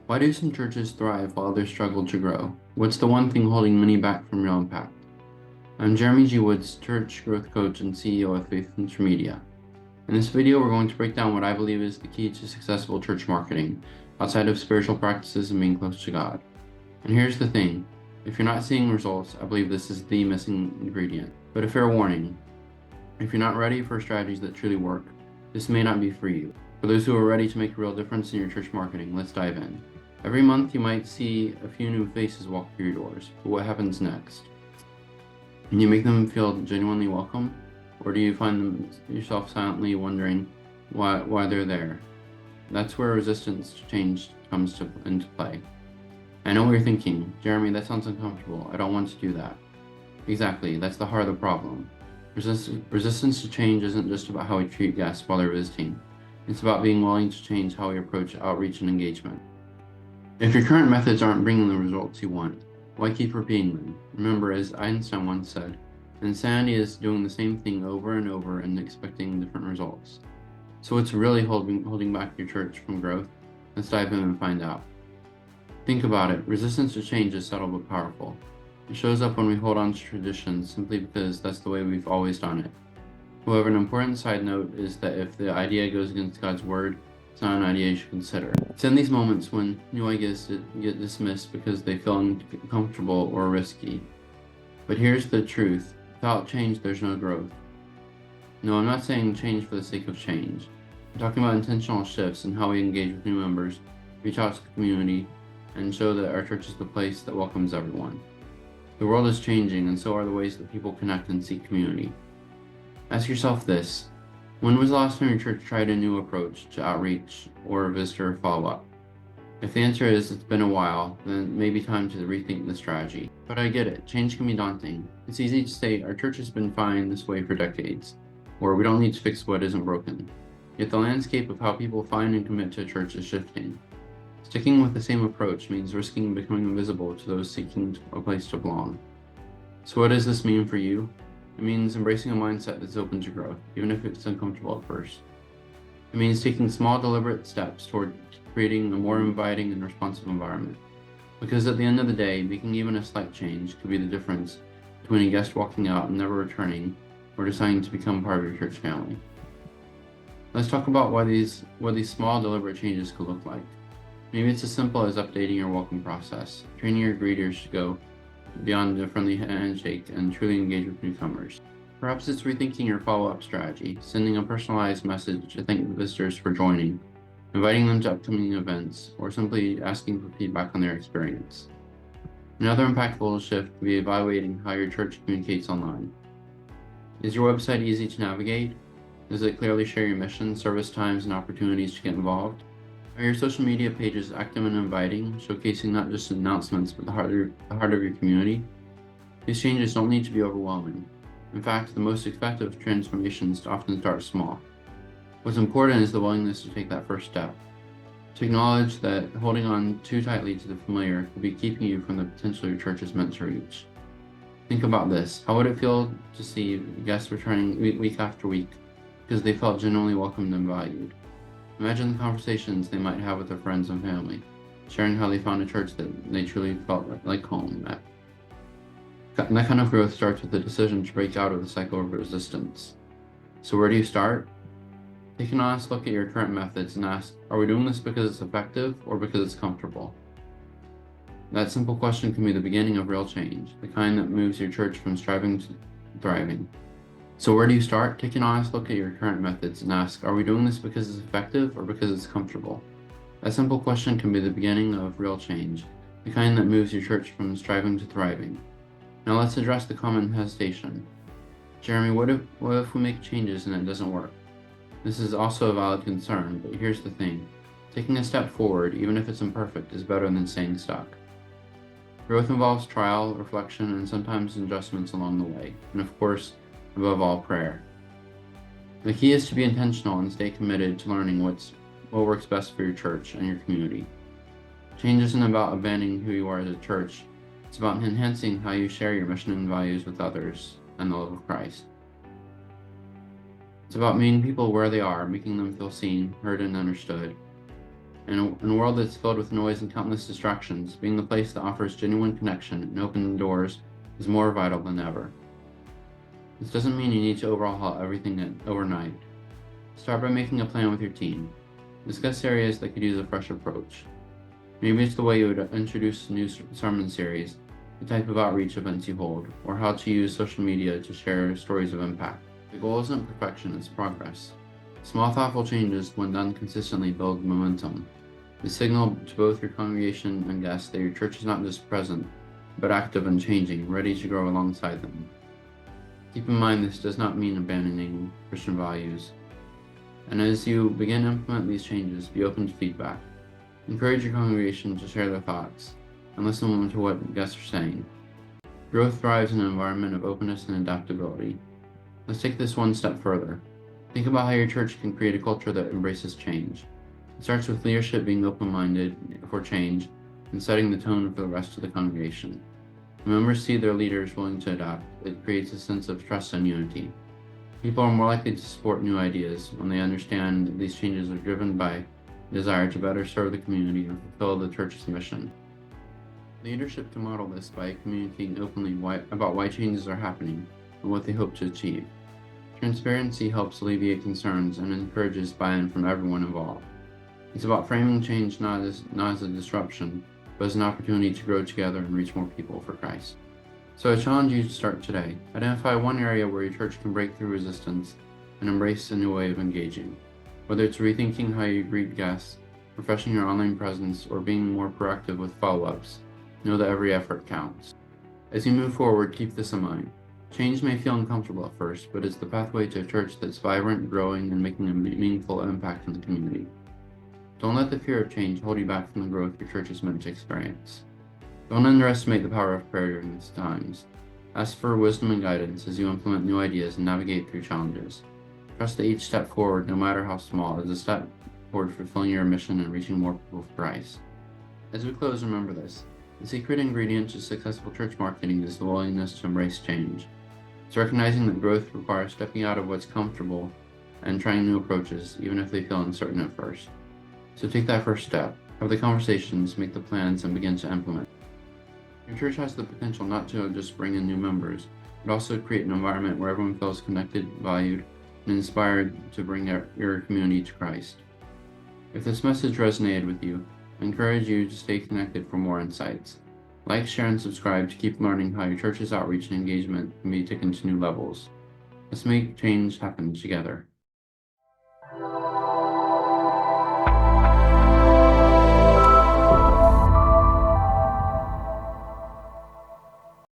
Why do some churches thrive while others struggle to grow? What's the one thing holding many back from real impact? I'm Jeremy G. Woods, Church Growth Coach and CEO of FaithVenture Media. In this video, we're going to break down what I believe is the key to successful church marketing, outside of spiritual practices and being close to God. And here's the thing, if you're not seeing results, I believe this is the missing ingredient. But a fair warning, if you're not ready for strategies that truly work, this may not be for you. For those who are ready to make a real difference in your church marketing, let's dive in. Every month you might see a few new faces walk through your doors, but what happens next? Can you make them feel genuinely welcome? Or do you find yourself silently wondering why they're there? That's where resistance to change comes into play. I know what you're thinking, Jeremy, that sounds uncomfortable. I don't want to do that. Exactly, that's the heart of the problem. Resistance to change isn't just about how we treat guests while they're visiting. It's about being willing to change how we approach outreach and engagement. If your current methods aren't bringing the results you want, why keep repeating them? Remember, as Einstein once said, insanity is doing the same thing over and over and expecting different results. So what's really holding back your church from growth? Let's dive in and find out. Think about it. Resistance to change is subtle but powerful. It shows up when we hold on to traditions simply because that's the way we've always done it. However, an important side note is that if the idea goes against God's word, it's not an idea you should consider. It's in these moments when new ideas get dismissed because they feel uncomfortable or risky. But here's the truth. Without change, there's no growth. No, I'm not saying change for the sake of change. I'm talking about intentional shifts in how we engage with new members, reach out to the community, and show that our church is the place that welcomes everyone. The world is changing, and so are the ways that people connect and seek community. Ask yourself this. When was the last time your church tried a new approach to outreach or visitor follow-up? If the answer is it's been a while, then it may be time to rethink the strategy. But I get it, change can be daunting. It's easy to say our church has been fine this way for decades, or we don't need to fix what isn't broken. Yet the landscape of how people find and commit to a church is shifting. Sticking with the same approach means risking becoming invisible to those seeking a place to belong. So what does this mean for you? It means embracing a mindset that's open to growth, even if it's uncomfortable at first. It means taking small, deliberate steps toward creating a more inviting and responsive environment. Because at the end of the day, making even a slight change could be the difference between a guest walking out and never returning, or deciding to become part of your church family. Let's talk about what these small, deliberate changes could look like. Maybe it's as simple as updating your welcome process, training your greeters to go beyond a friendly handshake and truly engage with newcomers. Perhaps it's rethinking your follow-up strategy, sending a personalized message to thank visitors for joining, inviting them to upcoming events, or simply asking for feedback on their experience. Another impactful shift could be evaluating how your church communicates online. Is your website easy to navigate? Does it clearly share your mission, service times, and opportunities to get involved? Are your social media pages active and inviting, showcasing not just announcements but the heart of your community? These changes don't need to be overwhelming. In fact, the most effective transformations often start small. What's important is the willingness to take that first step, to acknowledge that holding on too tightly to the familiar could be keeping you from the potential your church is meant to reach. Think about this. How would it feel to see guests returning week after week because they felt genuinely welcomed and valued? Imagine the conversations they might have with their friends and family, sharing how they found a church that they truly felt like home at. That kind of growth starts with the decision to break out of the cycle of resistance. So where do you start? Take an honest look at your current methods and ask, are we doing this because it's effective or because it's comfortable? That simple question can be the beginning of real change, the kind that moves your church from striving to thriving. So where do you start? Take an honest look at your current methods and ask, are we doing this because it's effective or because it's comfortable? That simple question can be the beginning of real change, the kind that moves your church from striving to thriving. Now let's address the common hesitation. Jeremy, what if we make changes and it doesn't work? This is also a valid concern, but here's the thing. Taking a step forward, even if it's imperfect, is better than staying stuck. Growth involves trial, reflection, and sometimes adjustments along the way, and of course, above all, prayer. The key is to be intentional and stay committed to learning what works best for your church and your community. Change isn't about abandoning who you are as a church. It's about enhancing how you share your mission and values with others and the love of Christ. It's about meeting people where they are, making them feel seen, heard, and understood. In a world that's filled with noise and countless distractions, being the place that offers genuine connection and open doors is more vital than ever. This doesn't mean you need to overhaul everything overnight. Start by making a plan with your team. Discuss areas that could use a fresh approach. Maybe it's the way you would introduce a new sermon series, the type of outreach events you hold, or how to use social media to share stories of impact. The goal isn't perfection, it's progress. Small thoughtful changes, when done consistently, build momentum. They signal to both your congregation and guests that your church is not just present, but active and changing, ready to grow alongside them. Keep in mind this does not mean abandoning Christian values. And as you begin to implement these changes, be open to feedback. Encourage your congregation to share their thoughts, and listen to what guests are saying. Growth thrives in an environment of openness and adaptability. Let's take this one step further. Think about how your church can create a culture that embraces change. It starts with leadership being open-minded for change and setting the tone for the rest of the congregation. When members see their leaders willing to adapt, it creates a sense of trust and unity. People are more likely to support new ideas when they understand that these changes are driven by a desire to better serve the community and fulfill the church's mission. Leadership can model this by communicating openly about why changes are happening and what they hope to achieve. Transparency helps alleviate concerns and encourages buy-in from everyone involved. It's about framing change not as a disruption, but as an opportunity to grow together and reach more people for Christ. So I challenge you to start today. Identify one area where your church can break through resistance and embrace a new way of engaging. Whether it's rethinking how you greet guests, refreshing your online presence, or being more proactive with follow-ups, know that every effort counts. As you move forward, keep this in mind. Change may feel uncomfortable at first, but it's the pathway to a church that's vibrant, growing, and making a meaningful impact in the community. Don't let the fear of change hold you back from the growth your church is meant to experience. Don't underestimate the power of prayer during these times. Ask for wisdom and guidance as you implement new ideas and navigate through challenges. Trust that each step forward, no matter how small, is a step toward fulfilling your mission and reaching more people for Christ. As we close, remember this. The secret ingredient to successful church marketing is the willingness to embrace change. It's recognizing that growth requires stepping out of what's comfortable and trying new approaches, even if they feel uncertain at first. So take that first step, have the conversations, make the plans, and begin to implement. Your church has the potential not to just bring in new members, but also create an environment where everyone feels connected, valued, and inspired to bring your community to Christ. If this message resonated with you, I encourage you to stay connected for more insights. Like, share, and subscribe to keep learning how your church's outreach and engagement can be taken to new levels. Let's make change happen together.